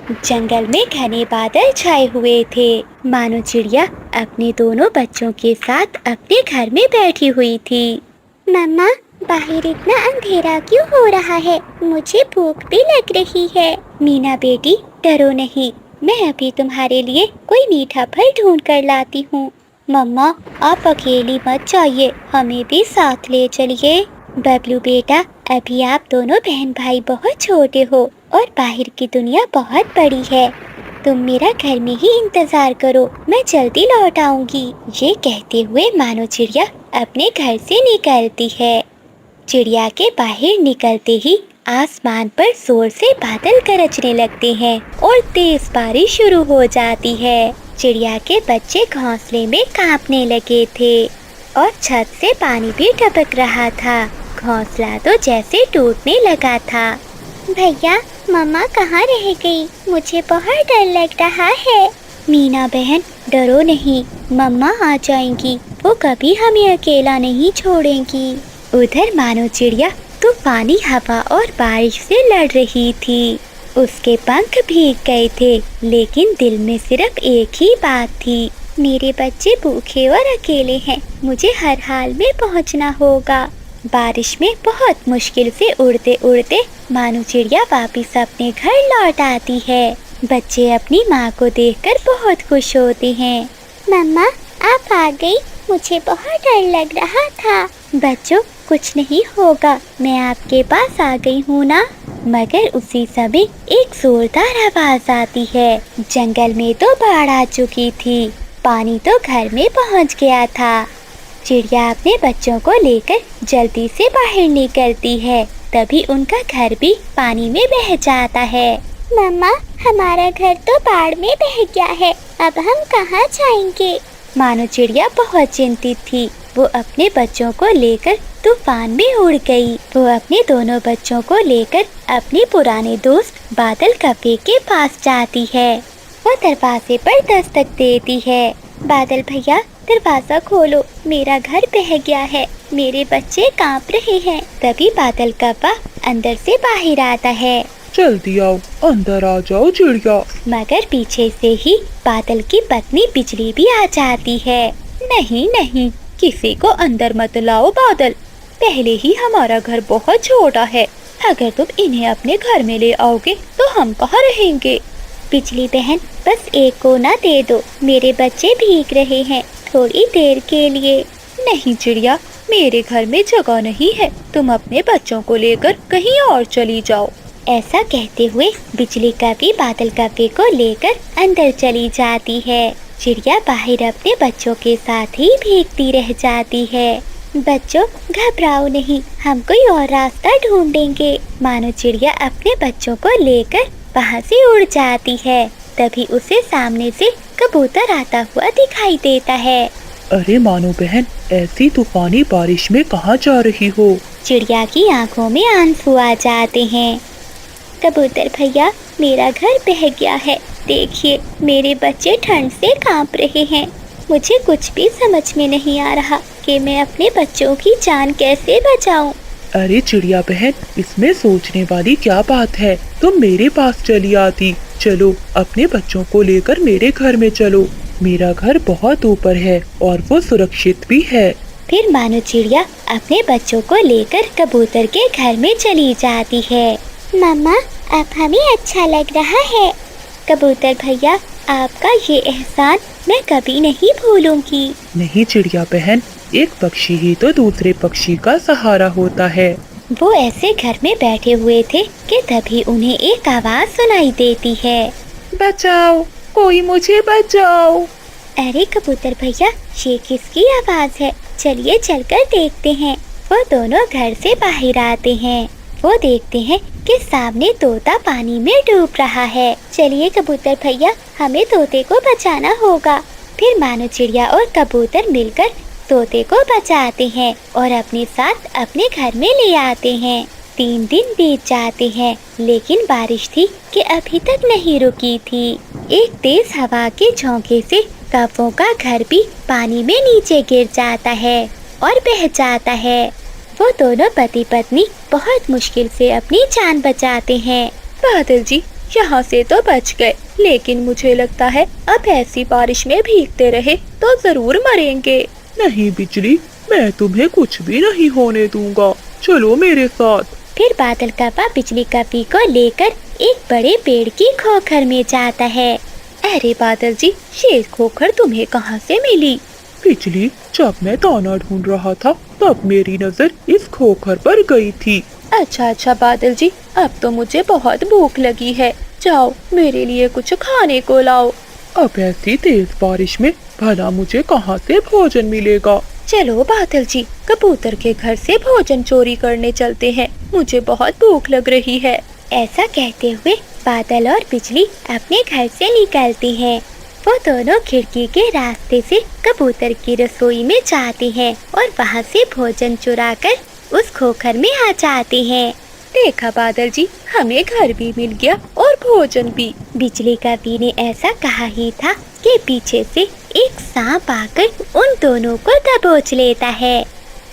जंगल में घने बादल छाए हुए थे। मानो चिड़िया अपने दोनों बच्चों के साथ अपने घर में बैठी हुई थी। मम्मा, बाहर इतना अंधेरा क्यों हो रहा है? मुझे भूख भी लग रही है। मीना बेटी, डरो नहीं, मैं अभी तुम्हारे लिए कोई मीठा फल ढूंढ कर लाती हूँ। मम्मा, आप अकेली मत जाइए, हमें भी साथ ले चलिए। बबलू बेटा, अभी आप दोनों बहन भाई बहुत छोटे हो और बाहर की दुनिया बहुत बड़ी है। तुम मेरा घर में ही इंतजार करो, मैं जल्दी लौट आऊंगी। ये कहते हुए मानो चिड़िया अपने घर से निकलती है। चिड़िया के बाहर निकलते ही आसमान पर जोर से बादल गरजने लगते हैं और तेज बारिश शुरू हो जाती है। चिड़िया के बच्चे घोंसले में कांपने लगे थे और छत से पानी भी टपक रहा था। घोंसला तो जैसे टूटने लगा था। भैया, मम्मा कहाँ रह गई? मुझे बहुत डर लग रहा है। मीना बहन, डरो नहीं, मम्मा आ जाएंगी, वो कभी हमें अकेला नहीं छोड़ेंगी। उधर मानो चिड़िया तूफानी हवा और बारिश से लड़ रही थी। उसके पंख भीग गए थे, लेकिन दिल में सिर्फ एक ही बात थी, मेरे बच्चे भूखे और अकेले हैं, मुझे हर हाल में पहुंचना होगा। बारिश में बहुत मुश्किल से उड़ते उड़ते मानो चिड़िया वापस अपने घर लौट आती है। बच्चे अपनी माँ को देखकर बहुत खुश होते हैं। मम्मा, आप आ गई, मुझे बहुत डर लग रहा था। बच्चों, कुछ नहीं होगा, मैं आपके पास आ गई हूँ ना। मगर उसी समय एक जोरदार आवाज आती है। जंगल में तो बाढ़ आ चुकी थी, पानी तो घर में पहुँच गया था। चिड़िया अपने बच्चों को लेकर जल्दी से बाहर निकलती है, तभी उनका घर भी पानी में बह जाता है। मम्मा, हमारा घर तो बाढ़ में बह गया है, अब हम कहाँ जाएंगे? मानो चिड़िया बहुत चिंतित थी। वो अपने बच्चों को लेकर तूफान में उड़ गई। वो अपने दोनों बच्चों को लेकर अपने पुराने दोस्त बादल कव्वे के पास जाती है। वो दरवाजे पर दस्तक देती है। बादल भैया, दरवाजा खोलो, मेरा घर बह गया है, मेरे बच्चे कांप रहे हैं। तभी बादल कव्वा अंदर से बाहर आता है। जल्दी आओ, अंदर आ जाओ चिड़िया। मगर पीछे से ही बादल की पत्नी बिजली भी आ जाती है। नहीं नहीं, किसी को अंदर मत लाओ बादल, पहले ही हमारा घर बहुत छोटा है, अगर तुम इन्हें अपने घर में ले आओगे तो हम कहाँ रहेंगे? बिजली बहन, बस एक कोना दे दो, मेरे बच्चे भीग रहे हैं, थोड़ी देर के लिए। नहीं चिड़िया, मेरे घर में जगह नहीं है, तुम अपने बच्चों को लेकर कहीं और चली जाओ। ऐसा कहते हुए बिजली कव्वी बादल कव्वे को लेकर अंदर चली जाती है। चिड़िया बाहर अपने बच्चों के साथ ही भीगती रह जाती है। बच्चों, घबराओ नहीं, हम कोई और रास्ता ढूंढेंगे। मानो चिड़िया अपने बच्चों को लेकर वहाँ से उड़ जाती है। तभी उसे सामने से कबूतर आता हुआ दिखाई देता है। अरे मानो बहन, ऐसी तूफानी बारिश में कहाँ जा रही हो? चिड़िया की आंखों में आंसू आ जाते हैं। कबूतर भैया, मेरा घर बह गया है, देखिए मेरे बच्चे ठंड से कांप रहे हैं। मुझे कुछ भी समझ में नहीं आ रहा कि मैं अपने बच्चों की जान कैसे बचाऊं। अरे चिड़िया बहन, इसमें सोचने वाली क्या बात है, तुम मेरे पास चली आती। चलो, अपने बच्चों को लेकर मेरे घर में चलो, मेरा घर बहुत ऊपर है और वो सुरक्षित भी है। फिर मानो चिड़िया अपने बच्चों को लेकर कबूतर के घर में चली जाती है। मम्मा, अब हमें अच्छा लग रहा है। कबूतर भैया, आपका ये एहसान मैं कभी नहीं भूलूंगी। नहीं चिड़िया बहन, एक पक्षी ही तो दूसरे पक्षी का सहारा होता है। वो ऐसे घर में बैठे हुए थे कि तभी उन्हें एक आवाज सुनाई देती है। बचाओ, कोई मुझे बचाओ। अरे कबूतर भैया, ये किसकी आवाज है? चलिए चलकर देखते हैं। वो दोनों घर से बाहर आते हैं। वो देखते हैं कि सामने तोता पानी में डूब रहा है। चलिए कबूतर भैया, हमें तोते को बचाना होगा। फिर मानो चिड़िया और कबूतर मिलकर तोते को बचाते हैं और अपने साथ अपने घर में ले आते हैं। 3 दिन बीत जाते हैं, लेकिन बारिश थी कि अभी तक नहीं रुकी थी। एक तेज हवा के झोंके से कौवों का घर भी पानी में नीचे गिर जाता है और बह जाता है। वो दोनों पति पत्नी बहुत मुश्किल से अपनी जान बचाते हैं। बादल जी, यहाँ से तो बच गए, लेकिन मुझे लगता है अब ऐसी बारिश में भीगते रहे तो जरूर मरेंगे। नहीं बिजली, मैं तुम्हें कुछ भी नहीं होने दूंगा, चलो मेरे साथ। फिर बादल कव्वा बिजली कव्वी को लेकर एक बड़े पेड़ की खोखर में जाता है। अरे बादल जी, ये खोखर तुम्हें कहाँ से मिली? बिजली, जब मैं दाना ढूंढ रहा था तब मेरी नजर इस खोखर पर गई थी। अच्छा बादल जी, अब तो मुझे बहुत भूख लगी है, जाओ मेरे लिए कुछ खाने को लाओ। अब ऐसी तेज बारिश में भला मुझे कहाँ से भोजन मिलेगा? चलो बादल जी, कबूतर के घर से भोजन चोरी करने चलते हैं, मुझे बहुत भूख लग रही है। ऐसा कहते हुए बादल और बिजली अपने घर से निकलते हैं। वो दोनों खिड़की के रास्ते से कबूतर की रसोई में जाते हैं और वहाँ से भोजन चुराकर उस खोखर में आ जाते हैं। देखा बादल जी, हमें घर भी मिल गया और भोजन भी। बिजली कव्वी ने ऐसा कहा ही था कि पीछे से एक सांप आकर उन दोनों को दबोच लेता है।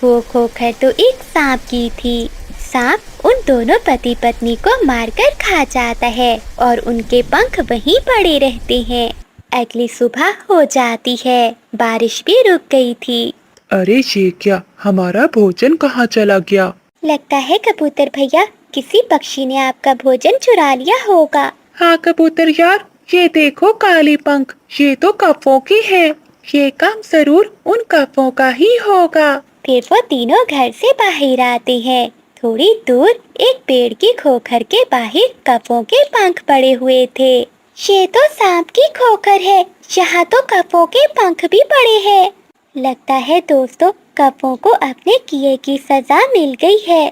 वो खोखर तो एक सांप की थी। सांप उन दोनों पति पत्नी को मारकर खा जाता है और उनके पंख वहीं पड़े रहते हैं। अगली सुबह हो जाती है, बारिश भी रुक गई थी। अरे ये क्या, हमारा भोजन कहाँ चला गया? लगता है कबूतर भैया, किसी पक्षी ने आपका भोजन चुरा लिया होगा। हाँ कबूतर यार, ये देखो काली पंख, ये तो कौवों की है। ये काम जरूर उन कौवों का ही होगा। फिर वो तीनों घर से बाहर आते हैं। थोड़ी दूर एक पेड़ की खोखर के बाहर कौवों के पंख पड़े हुए थे। ये तो सांप की खोखर है, यहाँ तो कौवों के पंख भी पड़े हैं। लगता है दोस्तों, कौवों को अपने किए की सजा मिल गई है।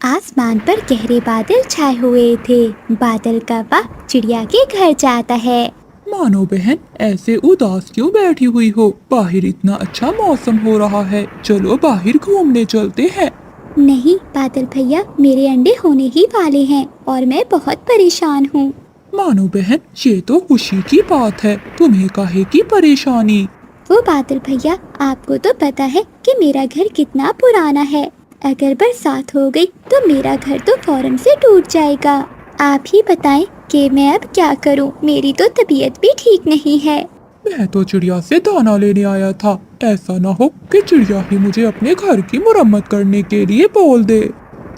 आसमान पर गहरे बादल छाए हुए थे। बादल कव्वा चिड़िया के घर जाता है। मानो बहन, ऐसे उदास क्यों बैठी हुई हो? बाहर इतना अच्छा मौसम हो रहा है, चलो बाहर घूमने चलते हैं। नहीं बादल भैया, मेरे अंडे होने ही वाले हैं और मैं बहुत परेशान हूँ। मानो बहन, ये तो खुशी की बात है, तुम्हें काहे की परेशानी? वो बादल भैया, आपको तो पता है कि मेरा घर कितना पुराना है। अगर बरसात हो गई तो मेरा घर तो फौरन से टूट जाएगा। आप ही बताएं कि मैं अब क्या करूं? मेरी तो तबीयत भी ठीक नहीं है। मैं तो चिड़िया से दाना लेने आया था, ऐसा ना हो कि चिड़िया ही मुझे अपने घर की मरम्मत करने के लिए बोल दे।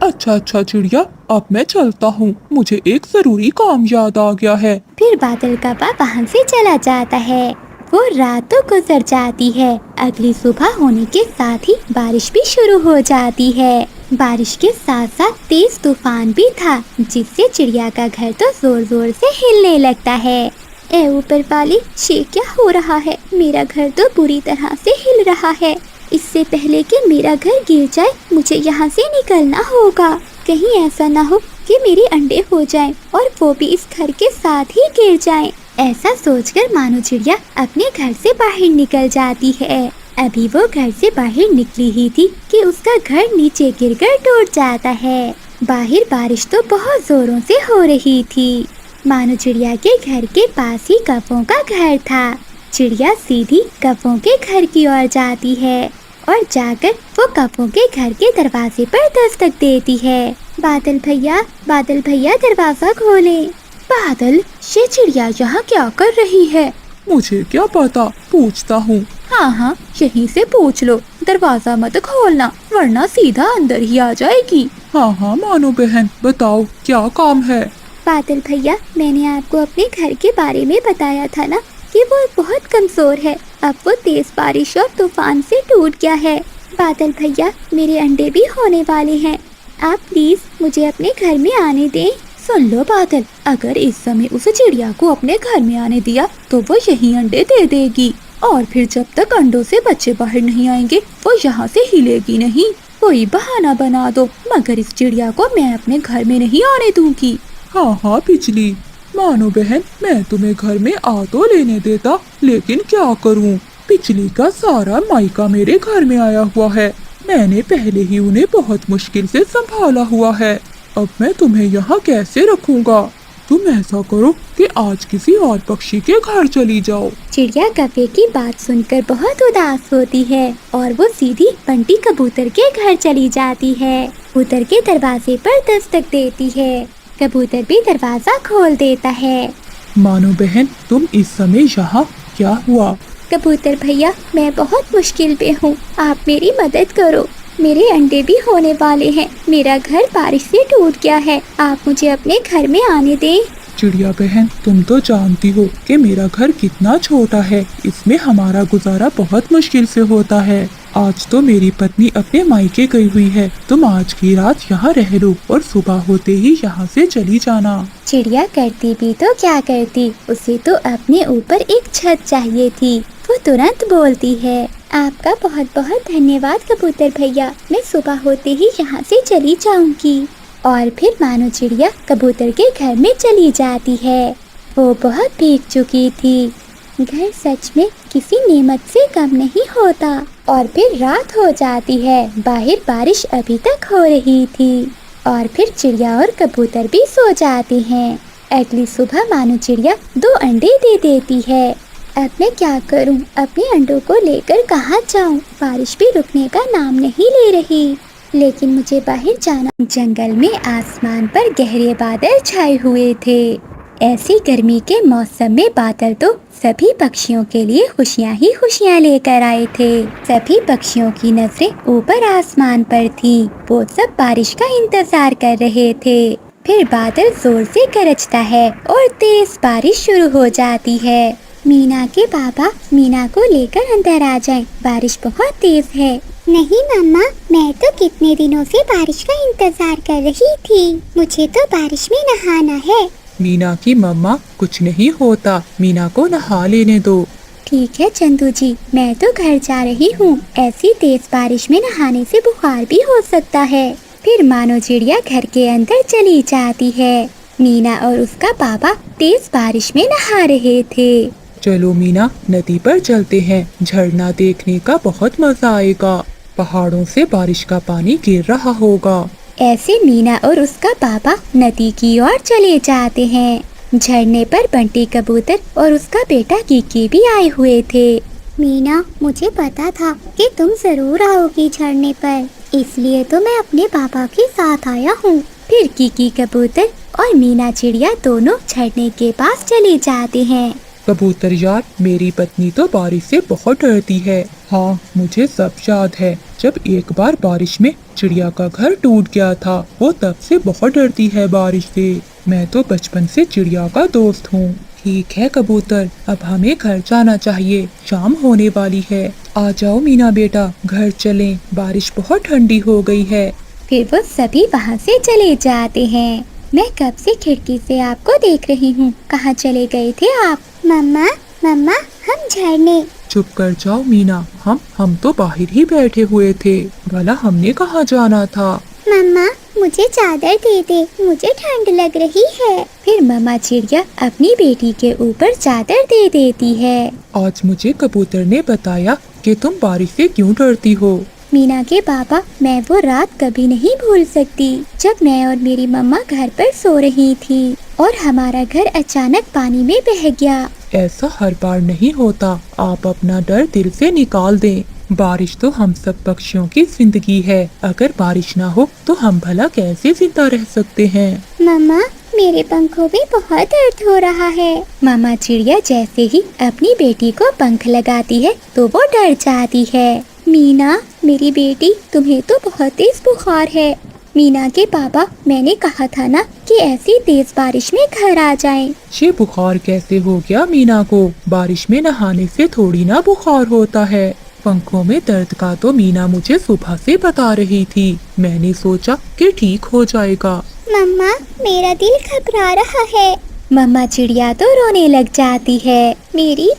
अच्छा चिड़िया, अब मैं चलता हूँ, मुझे एक जरूरी काम याद आ गया है। फिर बादल कव्वा वहाँ से चला जाता है। वो रात तो गुजर जाती है। अगली सुबह होने के साथ ही बारिश भी शुरू हो जाती है। बारिश के साथ साथ तेज तूफान भी था, जिससे चिड़िया का घर तो जोर जोर से हिलने लगता है। ए ऊपर वाली, ये क्या हो रहा है? मेरा घर तो बुरी तरह से हिल रहा है। इससे पहले कि मेरा घर गिर जाए, मुझे यहाँ से निकलना होगा। कहीं ऐसा ना हो कि मेरे अंडे हो जाएं और वो भी इस घर के साथ ही गिर जाएं। ऐसा सोचकर मानो चिड़िया अपने घर से बाहर निकल जाती है। अभी वो घर से बाहर निकली ही थी कि उसका घर नीचे गिरकर टूट जाता है। बाहर बारिश तो बहुत जोरों से हो रही थी। मानो चिड़िया के घर के पास ही कौवों का घर था। चिड़िया सीधी कौवों के घर की ओर जाती है और जाकर वो कौवों के घर के दरवाजे पर दस्तक देती है। बादल भैया दरवाजा खोले। बादल, ये चिड़िया यहाँ क्या कर रही है? मुझे क्या पता, पूछता हूँ। हाँ, यहीं से पूछ लो। दरवाजा मत खोलना, वरना सीधा अंदर ही आ जाएगी। हाँ मानो बहन, बताओ क्या काम है? बादल भैया, मैंने आपको अपने घर के बारे में बताया था ना कि वो बहुत कमजोर है। अब वो तेज बारिश और तूफान से टूट गया है। बादल भैया, मेरे अंडे भी होने वाले हैं। आप प्लीज मुझे अपने घर में आने दें। सुन लो बादल, अगर इस समय उस चिड़िया को अपने घर में आने दिया तो वो यही अंडे दे देगी, और फिर जब तक अंडों से बच्चे बाहर नहीं आएंगे वो यहाँ से हिलेगी नहीं। कोई बहाना बना दो, मगर इस चिड़िया को मैं अपने घर में नहीं आने दूंगी। हाँ बिजली, मानो बहन, मैं तुम्हें घर में आ तो लेने देता, लेकिन क्या करूँ, बिजली का सारा मायका मेरे घर में आया हुआ है। मैंने पहले ही उन्हें बहुत मुश्किल से संभाला हुआ है, अब मैं तुम्हें यहाँ कैसे रखूँगा? तुम ऐसा करो कि आज किसी और पक्षी के घर चली जाओ। चिड़िया कव्वे की बात सुनकर बहुत उदास होती है और वो सीधी बंटी कबूतर के घर चली जाती है। कबूतर के दरवाजे पर दस्तक देती है। कबूतर भी दरवाजा खोल देता है। मानो बहन, तुम इस समय यहाँ, क्या हुआ? कबूतर भैया, मैं बहुत मुश्किल पे हूँ, आप मेरी मदद करो। मेरे अंडे भी होने वाले हैं, मेरा घर बारिश से टूट गया है, आप मुझे अपने घर में आने दें। चिड़िया बहन, तुम तो जानती हो कि मेरा घर कितना छोटा है, इसमें हमारा गुजारा बहुत मुश्किल से होता है। आज तो मेरी पत्नी अपने मायके गई हुई है, तुम आज की रात यहाँ रह लो और सुबह होते ही यहाँ से चली जाना। चिड़िया करती भी तो क्या करती, उसे तो अपने ऊपर एक छत चाहिए थी। वो तुरंत बोलती है, आपका बहुत बहुत धन्यवाद कबूतर भैया, मैं सुबह होते ही यहाँ से चली जाऊंगी। और फिर मानो चिड़िया कबूतर के घर में चली जाती है। वो बहुत भीग चुकी थी, घर सच में किसी नेमत से कम नहीं होता। और फिर रात हो जाती है, बाहर बारिश अभी तक हो रही थी। और फिर चिड़िया और कबूतर भी सो जाते हैं। अगली सुबह मानो चिड़िया 2 अंडे दे देती है। अब मैं क्या करूं, अपने अंडों को लेकर कहाँ जाऊं? बारिश भी रुकने का नाम नहीं ले रही, लेकिन मुझे बाहर जाना। जंगल में आसमान पर गहरे बादल छाए हुए थे। ऐसी गर्मी के मौसम में बादल तो सभी पक्षियों के लिए खुशियाँ ही खुशियाँ लेकर आए थे। सभी पक्षियों की नजरें ऊपर आसमान पर थी, वो सब बारिश का इंतजार कर रहे थे। फिर बादल जोर से गरजता है और तेज बारिश शुरू हो जाती है। मीना के पापा मीना को लेकर अंदर आ जाएं, बारिश बहुत तेज है। नहीं मम्मा, मैं तो कितने दिनों से बारिश का इंतजार कर रही थी, मुझे तो बारिश में नहाना है। मीना की मम्मा, कुछ नहीं होता, मीना को नहा लेने दो। ठीक है चंदू जी, मैं तो घर जा रही हूँ, ऐसी तेज बारिश में नहाने से बुखार भी हो सकता है। फिर मानो चिड़िया घर के अंदर चली जाती है। मीना और उसका पापा तेज बारिश में नहा रहे थे। चलो मीना, नदी पर चलते हैं, झरना देखने का बहुत मजा आएगा, पहाड़ों से बारिश का पानी गिर रहा होगा। ऐसे मीना और उसका पापा नदी की ओर चले जाते हैं। झरने पर बंटी कबूतर और उसका बेटा कीकी भी आए हुए थे। मीना, मुझे पता था कि तुम जरूर आओगी झरने पर, इसलिए तो मैं अपने पापा के साथ आया हूँ। फिर कीकी कबूतर और मीना चिड़िया दोनों झरने के पास चले जाते हैं। कबूतर यार, मेरी पत्नी तो बारिश से बहुत डरती है। हाँ, मुझे सब याद है, जब एक बार बारिश में चिड़िया का घर टूट गया था, वो तब से बहुत डरती है बारिश से। मैं तो बचपन से चिड़िया का दोस्त हूँ। ठीक है कबूतर, अब हमें घर जाना चाहिए, शाम होने वाली है। आ जाओ मीना बेटा, घर चलें, बारिश बहुत ठंडी हो गई है। फिर वो सभी वहाँ से चले जाते हैं। मैं कब से खिड़की से आपको देख रही हूँ, कहाँ चले गए थे आप? मम्मा मम्मा, हम झरने। चुप कर जाओ मीना, हम तो बाहर ही बैठे हुए थे, भला हमने कहाँ जाना था? मम्मा, मुझे चादर दे दे, मुझे ठंड लग रही है। फिर मम्मा चिड़िया अपनी बेटी के ऊपर चादर दे देती है। आज मुझे कबूतर ने बताया कि तुम बारिश से क्यों डरती हो। मीना के पापा, मैं वो रात कभी नहीं भूल सकती, जब मैं और मेरी मम्मा घर पर सो रही थी और हमारा घर अचानक पानी में बह गया। ऐसा हर बार नहीं होता, आप अपना डर दिल से निकाल दें। बारिश तो हम सब पक्षियों की जिंदगी है, अगर बारिश ना हो तो हम भला कैसे जिंदा रह सकते हैं? मम्मा, मेरे पंखों में बहुत दर्द हो रहा है। मामा चिड़िया जैसे ही अपनी बेटी को पंख लगाती है तो वो डर जाती है। मीना, मेरी बेटी, तुम्हें तो बहुत तेज बुखार है। मीना के पापा, मैंने कहा था ना कि ऐसी तेज बारिश में घर आ जाएं। ये बुखार कैसे हो गया मीना को? बारिश में नहाने से थोड़ी ना बुखार होता है। पंखों में दर्द का तो मीना मुझे सुबह से बता रही थी, मैंने सोचा कि ठीक हो जाएगा। मम्मा, मेरा दिल घबरा रहा है। मम्मा चिड़िया तो रोने लग जाती है। मेरी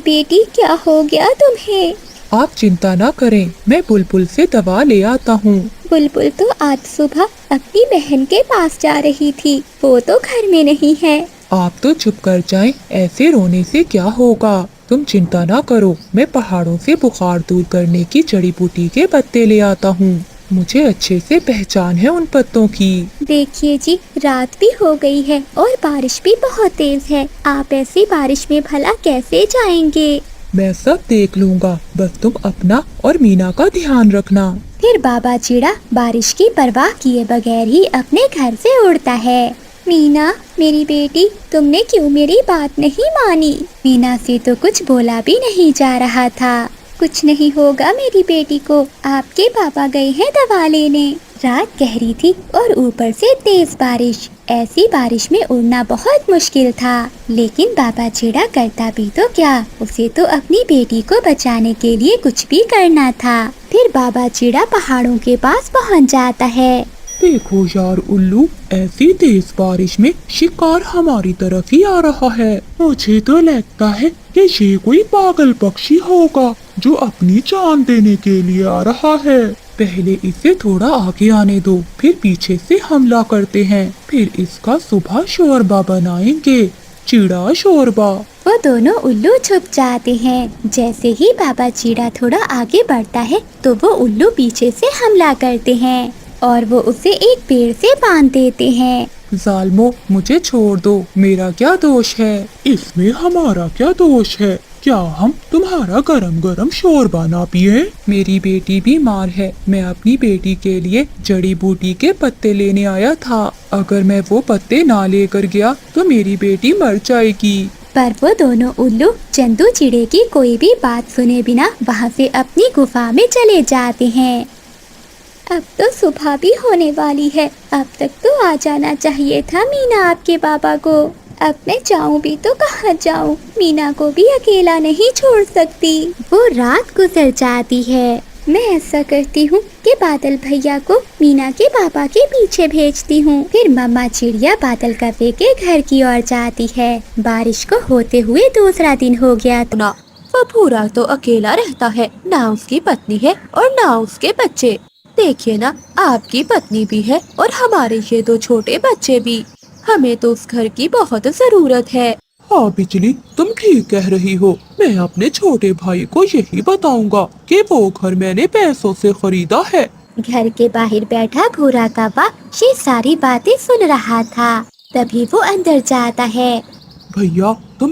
बेटी, क्या हो गया तुम्हें? आप चिंता ना करें, मैं बुलबुल से दवा ले आता हूँ। बुलबुल तो आज सुबह अपनी बहन के पास जा रही थी, वो तो घर में नहीं है। आप तो चुप कर जाएं, ऐसे रोने से क्या होगा? तुम चिंता ना करो, मैं पहाड़ों से बुखार दूर करने की जड़ी बूटी के पत्ते ले आता हूँ, मुझे अच्छे से पहचान है उन पत्तों की। देखिए जी, रात भी हो गई है और बारिश भी बहुत तेज है, आप ऐसी बारिश में भला कैसे जाएंगे? मैं सब देख लूँगा, बस तुम अपना और मीना का ध्यान रखना। फिर बाबा चिड़ा बारिश की परवाह किए बगैर ही अपने घर से उड़ता है। मीना मेरी बेटी, तुमने क्यों मेरी बात नहीं मानी? मीना से तो कुछ बोला भी नहीं जा रहा था। कुछ नहीं होगा मेरी बेटी को, आपके पापा गए हैं दवा लेने। रात गहरी थी और ऊपर से तेज बारिश। ऐसी बारिश में उड़ना बहुत मुश्किल था, लेकिन बाबा चिड़ा करता भी तो क्या, उसे तो अपनी बेटी को बचाने के लिए कुछ भी करना था। फिर बाबा चिड़ा पहाड़ों के पास पहुंच जाता है। देखो यार उल्लू, ऐसी तेज बारिश में शिकार हमारी तरफ ही आ रहा है। मुझे तो लगता है कि ये कोई पागल पक्षी होगा जो अपनी जान देने के लिए आ रहा है। पहले इसे थोड़ा आगे आने दो, फिर पीछे से हमला करते हैं, फिर इसका सुबह शोरबा बनाएंगे, चिड़ा शोरबा। वो दोनों उल्लू छुप जाते हैं। जैसे ही बाबा चिड़ा थोड़ा आगे बढ़ता है तो वो उल्लू पीछे से हमला करते हैं और वो उसे एक पेड़ से बांध देते हैं। जालमो, मुझे छोड़ दो, मेरा क्या दोष है? इसमें हमारा क्या दोष है? क्या हम तुम्हारा गरम गरम शोरबा ना पिए? मेरी बेटी बीमार है, मैं अपनी बेटी के लिए जड़ी बूटी के पत्ते लेने आया था। अगर मैं वो पत्ते ना लेकर गया तो मेरी बेटी मर जाएगी। पर वो दोनों उल्लू चंदू चिड़े की कोई भी बात सुने बिना वहाँ से अपनी गुफा में चले जाते हैं। अब तो सुबह भी होने वाली है, अब तक तो आ जाना चाहिए था मीना आपके पापा को। अब मैं जाऊं भी तो कहाँ जाऊं? मीना को भी अकेला नहीं छोड़ सकती। वो रात गुजर जाती है। मैं ऐसा करती हूँ कि बादल भैया को मीना के पापा के पीछे भेजती हूँ। फिर मम्मा चिड़िया बादल कव्वे के घर की ओर जाती है। बारिश को होते हुए दूसरा दिन हो गया ना, वो पूरा तो अकेला रहता है, ना उसकी पत्नी है और ना उसके बच्चे। देखिए ना, आपकी पत्नी भी है और हमारे ये दो छोटे बच्चे भी। हमें तो उस घर की बहुत जरूरत है। हाँ बिजली, तुम ठीक कह रही हो। मैं अपने छोटे भाई को यही बताऊंगा कि वो घर मैंने पैसों से खरीदा है। घर के बाहर बैठा भूरा कौवा ये सारी बातें सुन रहा था। तभी वो अंदर जाता है। भैया, तुम